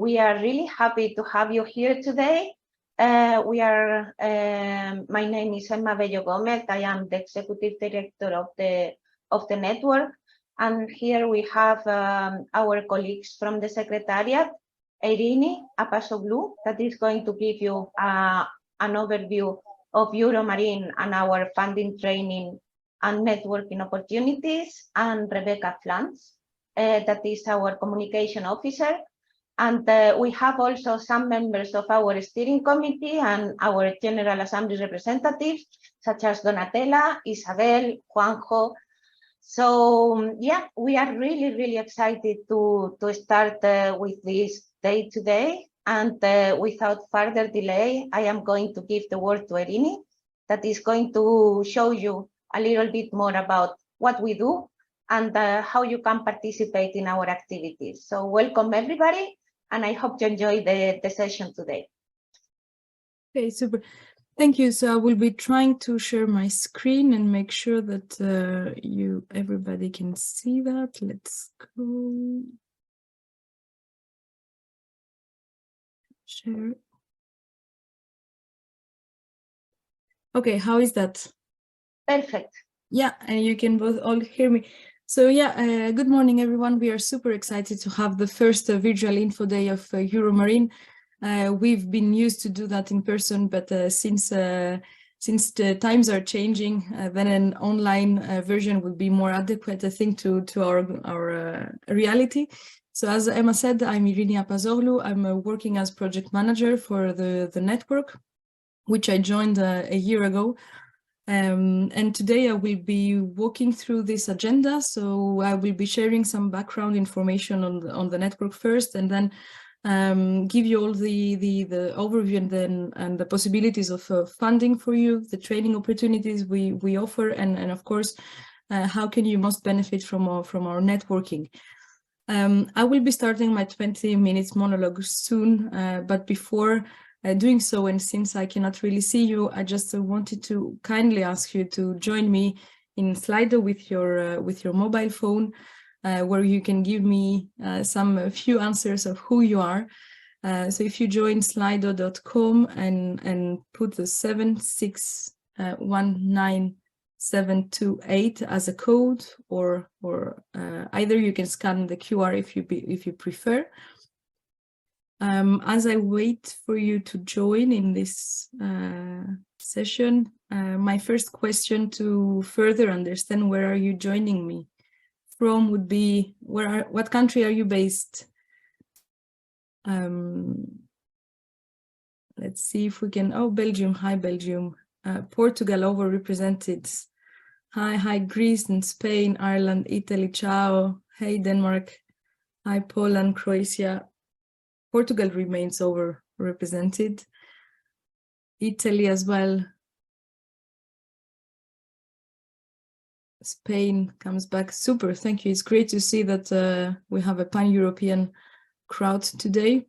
We are really happy to have you here today. My name is Emma Bello Gomez. I am the executive director of the network. And here we have our colleagues from the secretariat, Eirini Apasoglou, that is going to give you an overview of EuroMarine and our funding training and networking opportunities, and Rebecca Flans, that is our communication officer. And we have also some members of our steering committee and our General Assembly representatives, such as Donatella, Isabel, Juanjo. So yeah, we are really, really excited to start with this day today. And without further delay, I am going to give the word to Eirini, that is going to show you a little bit more about what we do and how you can participate in our activities. So welcome everybody, and I hope you enjoy the session today. Okay, super. Thank you. So I will be trying to share my screen and make sure that everybody can see that. Let's go. Share. Okay, how is that? Perfect. Yeah, and you can both all hear me. So yeah, good morning, everyone. We are super excited to have the first virtual info day of EuroMarine. We've been used to do that in person, but since the times are changing, then an online version would be more adequate, I think, to our reality. So as Emma said, I'm Eirini Apasoglou. I'm working as project manager for the network, which I joined a year ago. And today I will be walking through this agenda. So I will be sharing some background information on the network first, and then give you all the overview and the possibilities of funding for you, the training opportunities we offer, and of course, how can you most benefit from our networking. I will be starting my 20 minutes monologue soon, but before doing so, and since I cannot really see you, I just wanted to kindly ask you to join me in Slido with your mobile phone, where you can give me some few answers of who you are. So if you join slido.com and put the 7619728 as a code, or either you can scan the QR if you prefer. As I wait for you to join in this session, my first question to further understand where are you joining me from would be, what country are you based? Let's see if we can, oh, Belgium, hi Belgium. Portugal overrepresented. Hi Greece and Spain, Ireland, Italy, ciao. Hey Denmark, hi Poland, Croatia. Portugal remains overrepresented. Italy as well. Spain comes back. Super, thank you. It's great to see that we have a pan-European crowd today.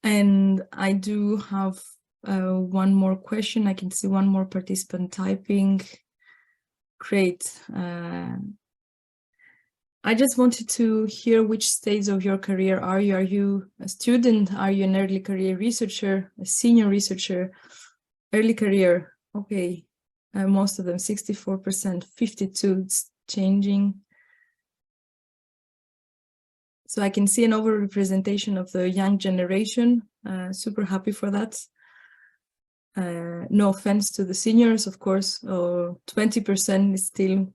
And I do have one more question. I can see one more participant typing. Great. I just wanted to hear which stage of your career are you? Are you a student? Are you an early career researcher, a senior researcher? Early career, okay. Most of them, 64%, 52%, it's changing. So I can see an overrepresentation of the young generation. Super happy for that. No offense to the seniors, of course. 20% is still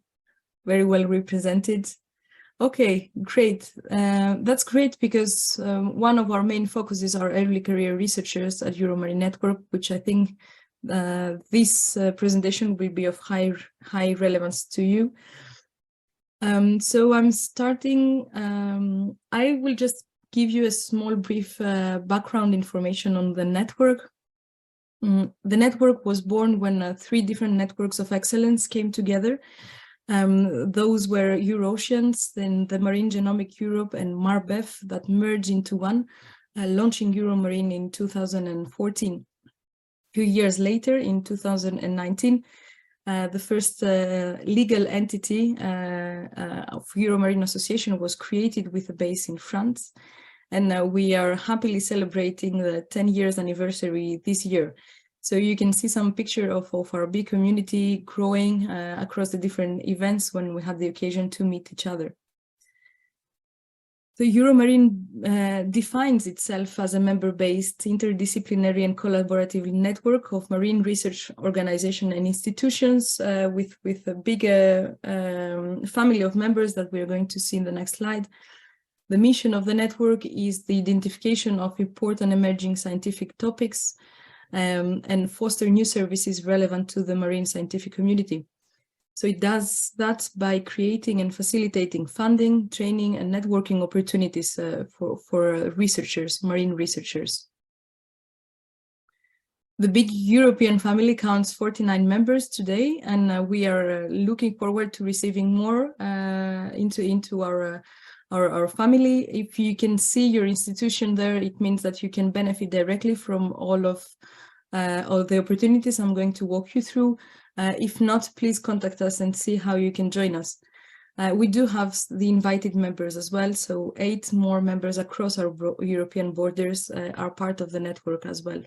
very well represented. Okay, great. That's great because one of our main focuses are early career researchers at EuroMarine Network, which I think this presentation will be of high relevance to you. So I'm starting, I will just give you a small brief background information on the network. The network was born when 3 different networks of excellence came together. Those were Eurocians, then the Marine Genomic Europe and MARBEF that merged into one, launching EuroMarine in 2014. A few years later, in 2019, the first legal entity of EuroMarine Association was created with a base in France. and we are happily celebrating the 10 years anniversary this year. So you can see some picture of our big community growing across the different events when we had the occasion to meet each other. The EuroMarine defines itself as a member-based, interdisciplinary and collaborative network of marine research organizations and institutions with a bigger family of members that we're going to see in the next slide. The mission of the network is the identification of important emerging scientific topics and foster new services relevant to the marine scientific community. So it does that by creating and facilitating funding, training, and networking opportunities for researchers, marine researchers. The big European family counts 49 members today, and we are looking forward to receiving more into our family. If you can see your institution there, it means that you can benefit directly from all the opportunities I'm going to walk you through. If not, please contact us and see how you can join us. We do have the invited members as well, so 8 more members across our European borders are part of the network as well.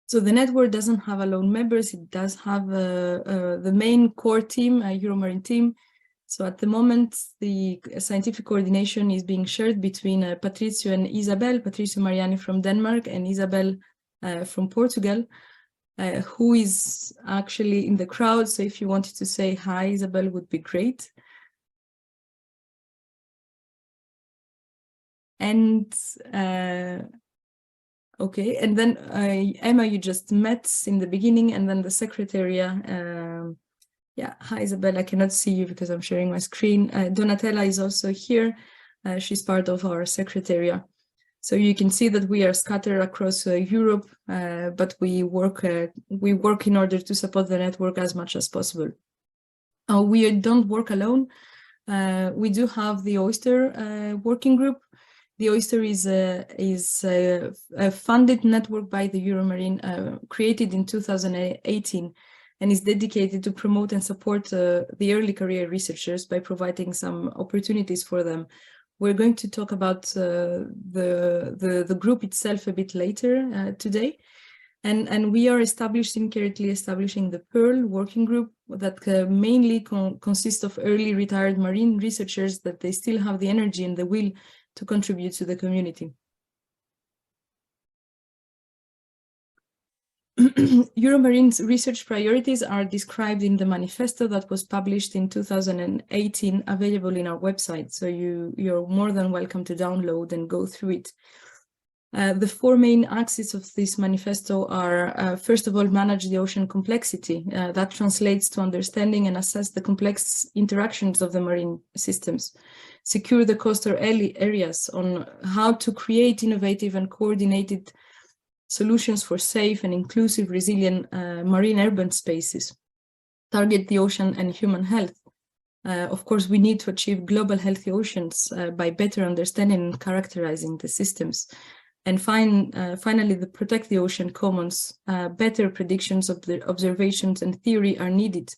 So the network doesn't have alone members, it does have the main core team, a EuroMarine team. So at the moment, the scientific coordination is being shared between Patricio and Isabel, Patricio Mariani from Denmark and Isabel from Portugal. Who is actually in the crowd. So if you wanted to say hi, Isabel, would be great. And okay, and then Emma, you just met in the beginning, and then the secretariat. Yeah, hi, Isabel, I cannot see you because I'm sharing my screen. Donatella is also here. She's part of our secretariat. So you can see that we are scattered across Europe, but we work in order to support the network as much as possible. We don't work alone. We do have the Oyster working group. The Oyster is a funded network by the EuroMarine, created in 2018, and is dedicated to promote and support the early career researchers by providing some opportunities for them. We're going to talk about the group itself a bit later today. And we are currently establishing the Pearl working group that mainly consists of early retired marine researchers that they still have the energy and the will to contribute to the community. EuroMarine's research priorities are described in the manifesto that was published in 2018, available in our website. So you're more than welcome to download and go through it. The 4 main axes of this manifesto are, first of all, manage the ocean complexity. That translates to understanding and assess the complex interactions of the marine systems. Secure the coastal areas on how to create innovative and coordinated solutions for safe and inclusive, resilient marine urban spaces. Target the ocean and human health. Of course, we need to achieve global healthy oceans by better understanding and characterizing the systems. And finally, protect the ocean commons. Better predictions of the observations and theory are needed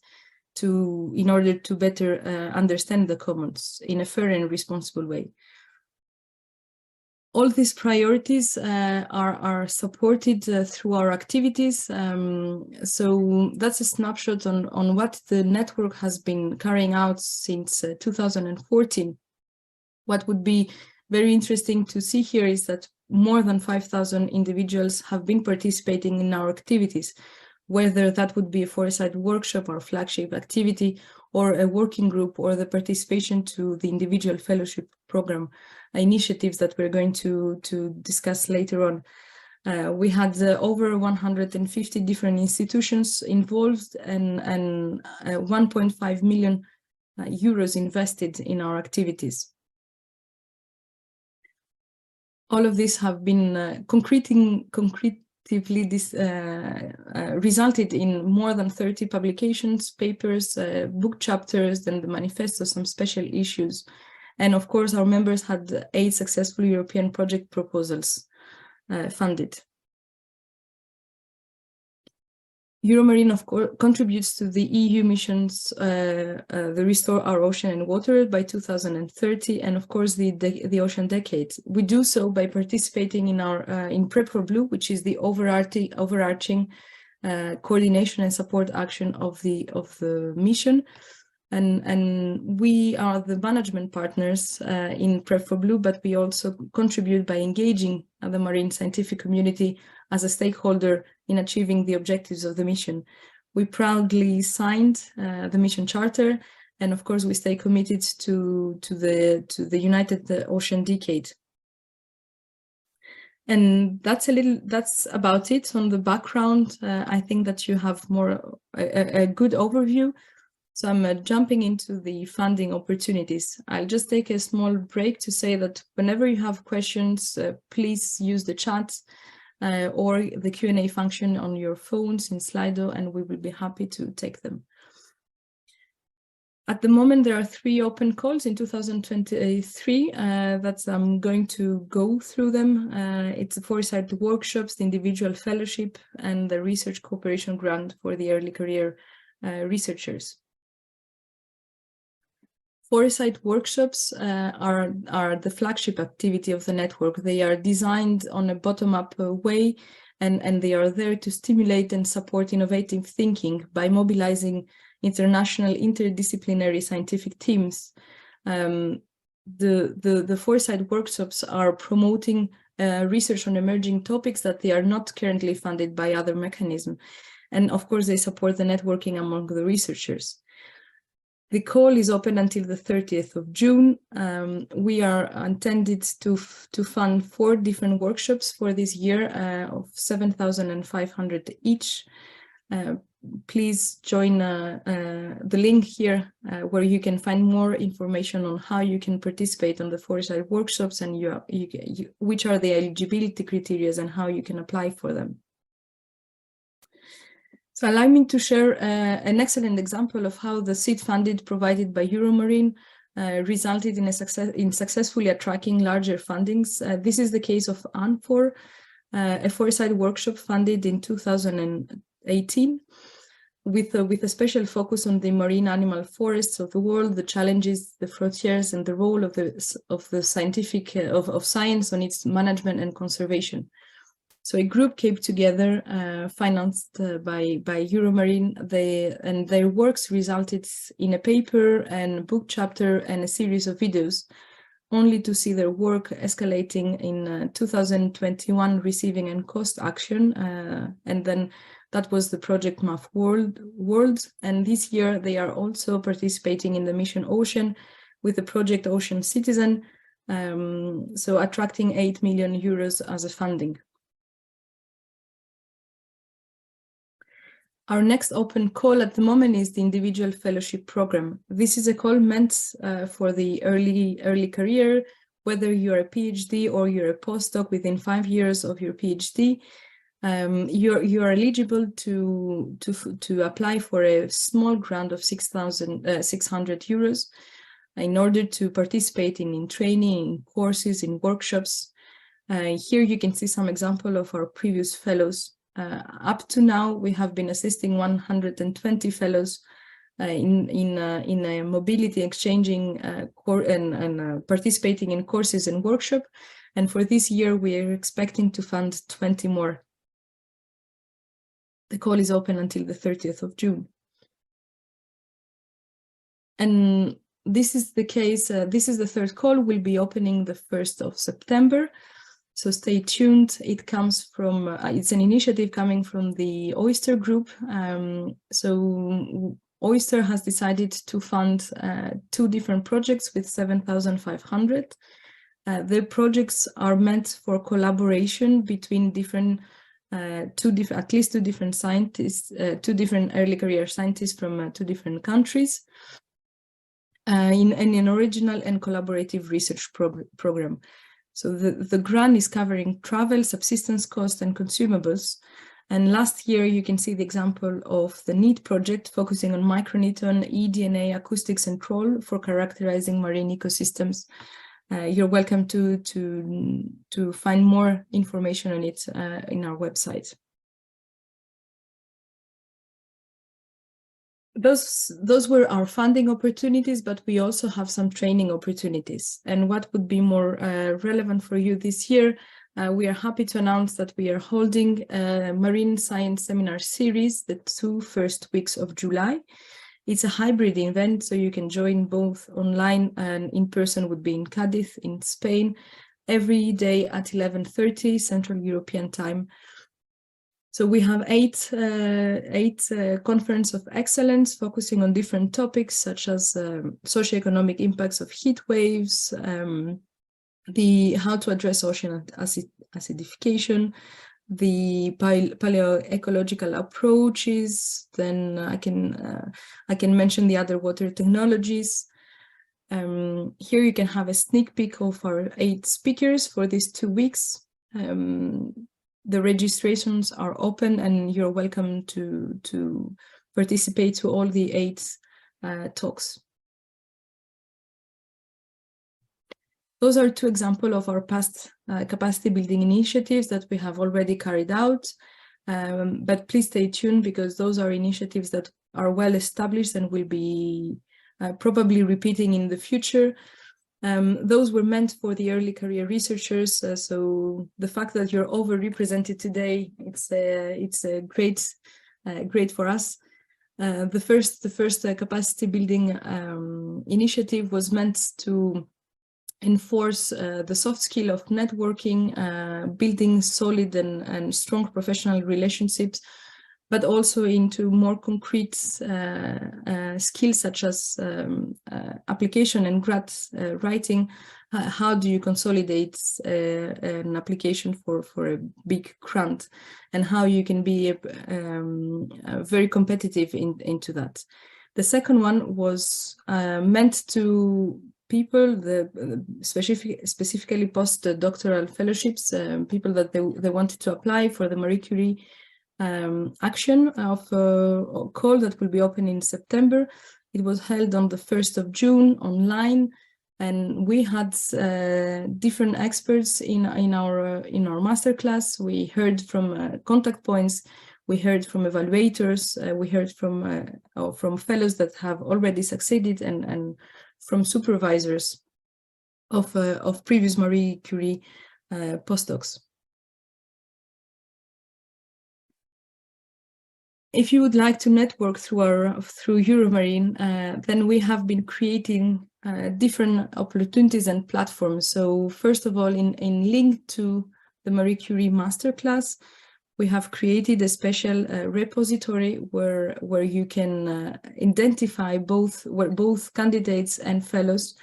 in order to better understand the commons in a fair and responsible way. All these priorities are supported through our activities. So that's a snapshot on what the network has been carrying out since 2014. What would be very interesting to see here is that more than 5,000 individuals have been participating in our activities, whether that would be a foresight workshop or flagship activity, or a working group, or the participation to the individual fellowship program initiatives that we're going to discuss later on. We had over 150 different institutions involved and 1.5 million euros invested in our activities. All of these have been concretely resulted in more than 30 publications, papers, book chapters, and the manifesto, some special issues. And of course, our members had 8 successful European project proposals funded. EuroMarine, of course, contributes to the EU missions, the Restore Our Ocean and Water by 2030, and of course the Ocean Decade. We do so by participating in our in Prep for Blue, which is the overarching coordination and support action of the mission, and we are the management partners in Prep for Blue, but we also contribute by engaging the marine scientific community as a stakeholder in achieving the objectives of the mission. We proudly signed the mission charter, and of course we stay committed to the United Ocean Decade. And that's about it on the background. I think that you have a good overview. So I'm jumping into the funding opportunities. I'll just take a small break to say that whenever you have questions, please use the chat or the Q&A function on your phones in Slido, and we will be happy to take them. At the moment, there are 3 open calls in 2023 that I'm going to go through them. It's the Foresight workshops, the individual fellowship, and the research cooperation grant for the early career researchers. Foresight workshops are the flagship activity of the network. They are designed on a bottom-up way, and they are there to stimulate and support innovative thinking by mobilizing international interdisciplinary scientific teams. The Foresight workshops are promoting research on emerging topics that they are not currently funded by other mechanisms. And of course, they support the networking among the researchers. The call is open until the 30th of June. We are intended to fund 4 different workshops for this year of 7,500 each. Please join the link here where you can find more information on how you can participate on the Foresight workshops and which are the eligibility criteria and how you can apply for them. So allow me to share an excellent example of how the seed funded provided by EuroMarine resulted in successfully attracting larger fundings. This is the case of ANFOR, a Foresight workshop funded in 2018 with a special focus on the marine animal forests of the world, the challenges, the frontiers, and the role of the science on its management and conservation. So a group came together, financed by EuroMarine, and their works resulted in a paper and book chapter and a series of videos, only to see their work escalating in 2021, receiving and cost action. And then that was the project MAF World. And this year they are also participating in the Mission Ocean with the project Ocean Citizen, so attracting 8 million euros as a funding. Our next open call at the moment is the individual fellowship program. This is a call meant for the early career, whether you're a PhD or you're a postdoc within 5 years of your PhD. You're eligible to apply for a small grant of 6,600 euros in order to participate in training, in courses, in workshops. Here you can see some example of our previous fellows. Up to now, we have been assisting 120 fellows in a mobility exchanging and participating in courses and workshops. And for this year, we are expecting to fund 20 more. The call is open until the 30th of June. And this is the case. This is the 3rd call. We'll be opening the 1st of September. So stay tuned. It comes from, it's an initiative coming from the Oyster Group. So Oyster has decided to fund 2 different projects with 7,500. The projects are meant for collaboration between at least two different scientists, 2 different early career scientists from 2 different countries in an original and collaborative research program. So the grant is covering travel, subsistence cost, and consumables. And last year, you can see the example of the NEAT project focusing on microneedton, eDNA, acoustics, and troll for characterizing marine ecosystems. You're welcome to find more information on it in our website. those were our funding opportunities, but we also have some training opportunities. And what would be more relevant for you this year, we are happy to announce that we are holding a marine science seminar series the 2 first weeks of July. It's a hybrid event, so you can join both online and in person, would be in Cadiz in Spain, every day at 11:30 Central European Time. So we have eight conference of excellence focusing on different topics such as socioeconomic impacts of heat waves, how to address ocean acidification, the paleoecological approaches. Then I can mention the other water technologies. Here you can have a sneak peek of our 8 speakers for these 2 weeks. The registrations are open and you're welcome to participate to all the 8 talks. Those are 2 examples of our past capacity building initiatives that we have already carried out. But please stay tuned because those are initiatives that are well established and will be probably repeating in the future. Those were meant for the early career researchers, so the fact that you're overrepresented today, it's great for us. The first capacity building initiative was meant to enforce the soft skill of networking, building solid and strong professional relationships, but also into more concrete skills such as application and grant writing. How do you consolidate an application for a big grant, and how you can be very competitive into that. The second one was meant to people, specifically postdoctoral fellowships, people that they wanted to apply for the Marie Curie action of call that will be open in September. It was held on the 1st of June online, and we had different experts in our masterclass. We heard from contact points, we heard from evaluators, we heard from fellows that have already succeeded, and from supervisors of previous Marie Curie postdocs. If you would like to network through EuroMarine, then we have been creating different opportunities and platforms. So first of all, in link to the Marie Curie masterclass, we have created a special repository where you can identify where both candidates and fellows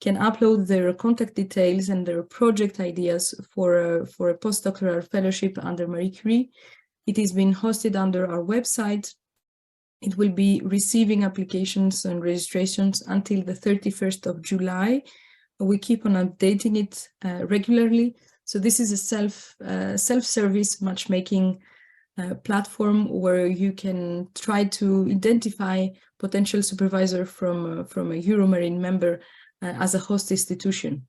can upload their contact details and their project ideas for a postdoctoral fellowship under Marie Curie. It is being hosted under our website. It will be receiving applications and registrations until the 31st of July. We keep on updating it regularly. So this is a self-service matchmaking platform where you can try to identify potential supervisor from a EuroMarine member as a host institution.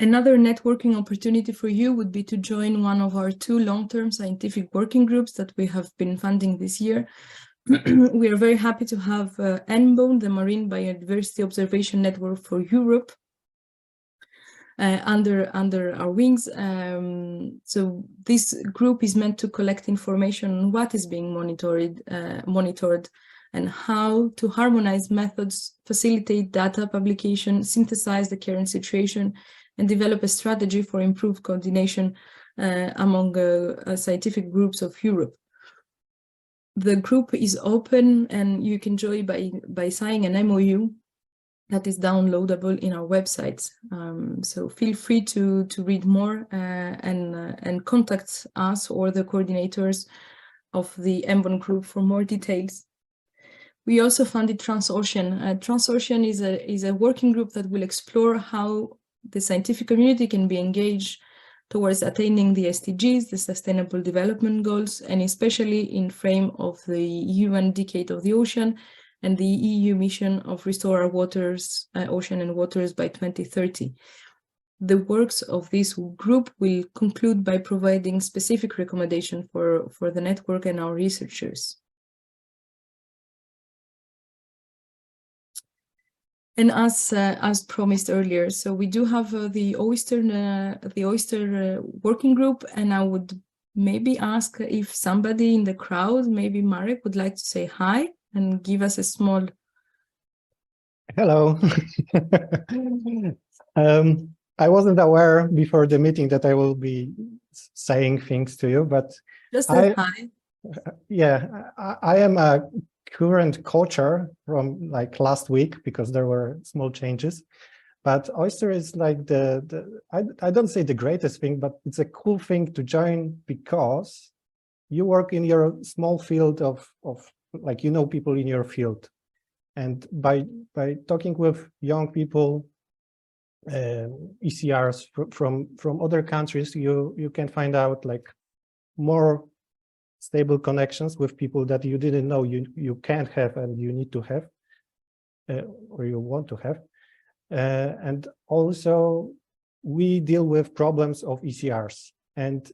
Another networking opportunity for you would be to join one of our 2 long-term scientific working groups that we have been funding this year. We are very happy to have NBONE, the Marine Biodiversity Observation Network for Europe, under our wings. So this group is meant to collect information on what is being monitored and how to harmonize methods, facilitate data publication, synthesize the current situation, and develop a strategy for improved coordination among scientific groups of Europe. The group is open and you can join by signing an MOU that is downloadable in our website. So feel free to read more and contact us or the coordinators of the NBONE group for more details. We also funded Transocean. Transocean is a working group that will explore how the scientific community can be engaged towards attaining the SDGs, the Sustainable Development Goals, and especially in frame of the UN Decade of the Ocean and the EU mission of Restore Our Waters, Ocean and Waters by 2030. the works of this group will conclude by providing specific recommendation for the network and our researchers. And as promised earlier, so we do have the Oyster working group, and I would maybe ask if somebody in the crowd, maybe Marek, would like to say hi and give us a small. Hello. I wasn't aware before the meeting that I will be saying things to you, but Just say hi. Yeah, I am a current co-chair from like last week because there were small changes. But Oyster is like I don't say the greatest thing, but it's a cool thing to join because you work in your small field of like, you know, people in your field. And by talking with young people, ECRs from other countries, you can find out like more stable connections with people that you didn't know you can't have and you need to have, or you want to have. And also we deal with problems of ECRs, and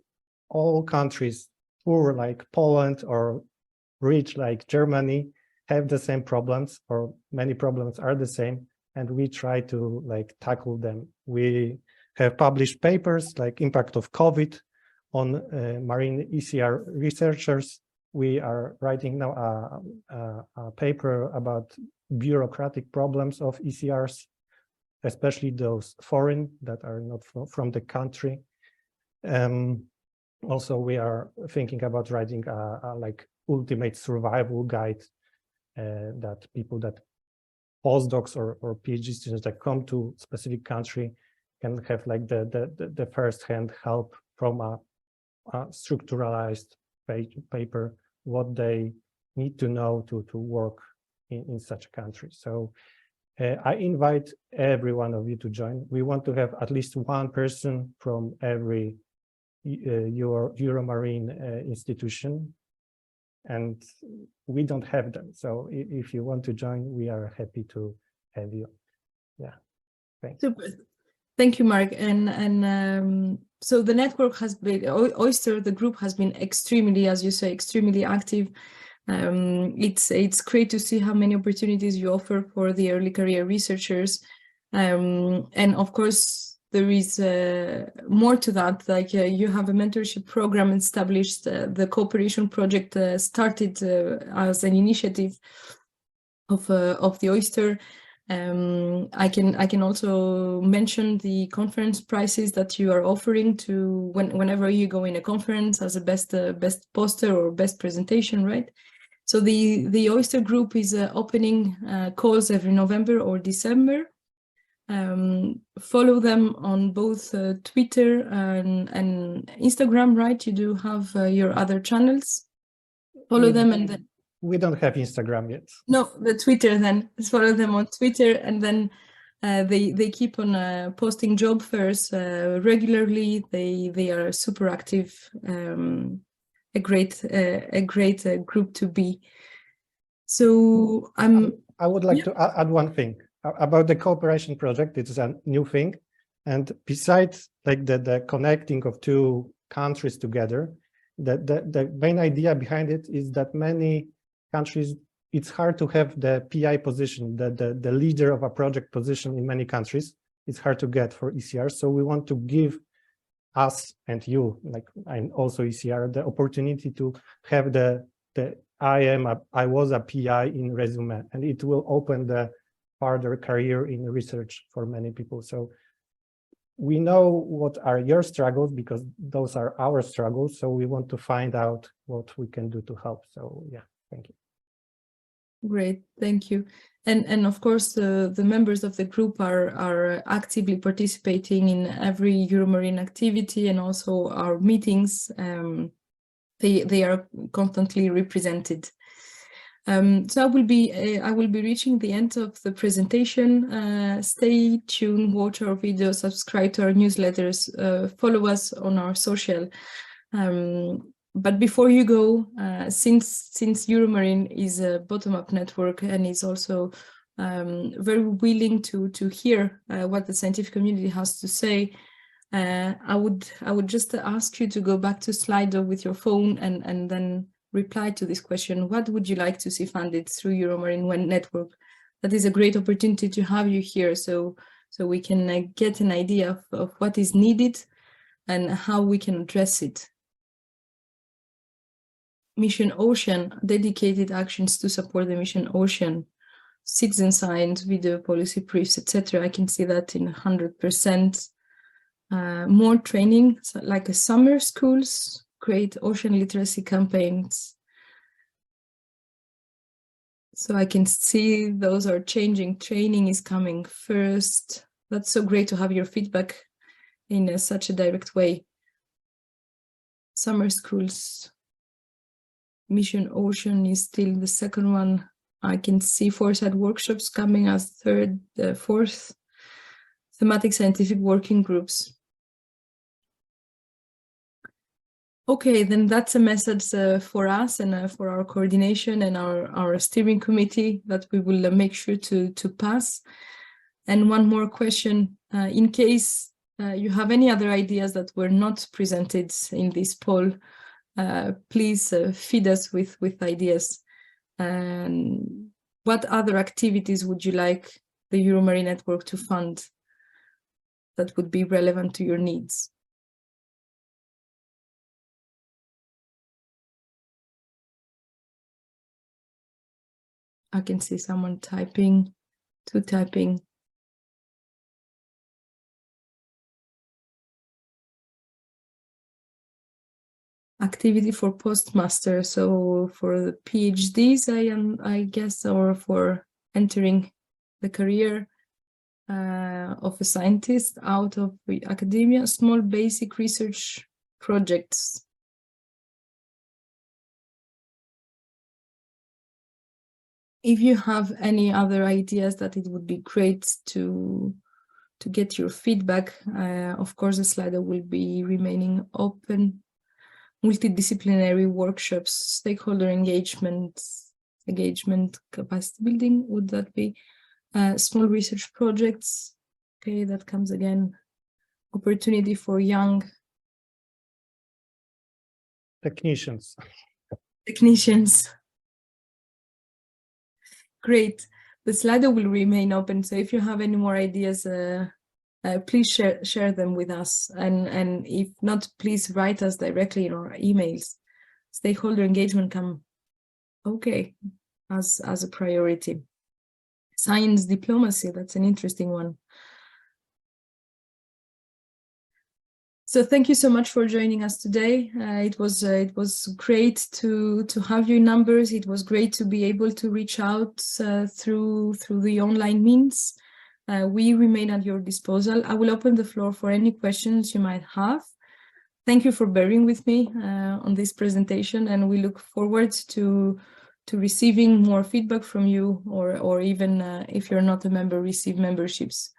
all countries, poor like Poland or rich like Germany, have the same problems, or many problems are the same, and we try to like tackle them. We have published papers like impact of COVID on marine ECR researchers. We are writing now a paper about bureaucratic problems of ECRs, especially those foreign that are not from the country. Also, we are thinking about writing a like ultimate survival guide that people that postdocs or PhD students that come to specific country can have like the first-hand help from a structuralized paper, what they need to know to work in such a country. So I invite every one of you to join. We want to have at least one person from every EuroMarine institution, and we don't have them. So if you want to join, we are happy to have you. Yeah, thanks. Super. Thank you, Mark. And so the network has been, Oyster, the group has been extremely, as you say, extremely active. It's great to see how many opportunities you offer for the early career researchers. And of course, there is more to that, like you have a mentorship program established, the cooperation project started as an initiative of the Oyster. I can also mention the conference prices that you are offering to whenever you go in a conference as a best poster or best presentation, right? So the Oyster group is opening calls every November or December. Follow them on both Twitter and Instagram, right? You do have your other channels. Follow them and then. We don't have Instagram yet. No, the Twitter then. Follow them on Twitter, and then they keep on posting job fairs regularly. They are super active. A great group to be. So I would like to add one thing about the cooperation project. It's a new thing, and besides like the connecting of two countries together, the main idea behind it is that many countries, it's hard to have the PI position, the leader of a project position in many countries. It's hard to get for ECR. So we want to give us and you, like I'm also ECR, the opportunity to have the I was a PI in resume, and it will open the further career in research for many people. So we know what are your struggles because those are our struggles. So we want to find out what we can do to help. So yeah, thank you. Great, thank you. And of course, the members of the group are actively participating in every EuroMarine activity and also our meetings. They are constantly represented. So I will be reaching the end of the presentation. Stay tuned, watch our video, subscribe to our newsletters, follow us on our social. But before you go, since EuroMarine is a bottom-up network and is also very willing to hear what the scientific community has to say. I would just ask you to go back to Slido with your phone and then reply to this question. What would you like to see funded through EuroMarine network? That is a great opportunity to have you here, so we can get an idea of what is needed and how we can address it. Mission Ocean, dedicated actions to support the Mission Ocean, citizen science, video policy briefs, etc. I can see that in 100%. More training, so like a summer schools, create ocean literacy campaigns. So I can see those are changing. Training is coming first. That's so great to have your feedback in such a direct way. Summer schools. Mission Ocean is still the second one. I can see foresight workshops coming as third, fourth. Thematic scientific working groups. Okay, then that's a message for us and for our coordination and our steering committee that we will make sure to pass. And one more question, in case you have any other ideas that were not presented in this poll, please feed us with ideas. And what other activities would you like the EuroMarine network to fund that would be relevant to your needs? I can see someone typing, two typing. Activity for postmaster, so for the PhDs, I guess, or for entering the career of a scientist out of academia, small basic research projects. If you have any other ideas, that it would be great to get your feedback. Of course, the Slido will be remaining open. Multidisciplinary workshops, stakeholder engagement, capacity building, would that be? Small research projects, okay, that comes again. Opportunity for young technicians. Great, the Slido will remain open, so if you have any more ideas, please share them with us, and if not, please write us directly in our emails. Stakeholder engagement come, okay, as a priority. Science diplomacy, that's an interesting one. So thank you so much for joining us today. It was great to have your numbers. It was great to be able to reach out through the online means. We remain at your disposal. I will open the floor for any questions you might have. Thank you for bearing with me on this presentation, and we look forward to receiving more feedback from you, or even if you're not a member, receive memberships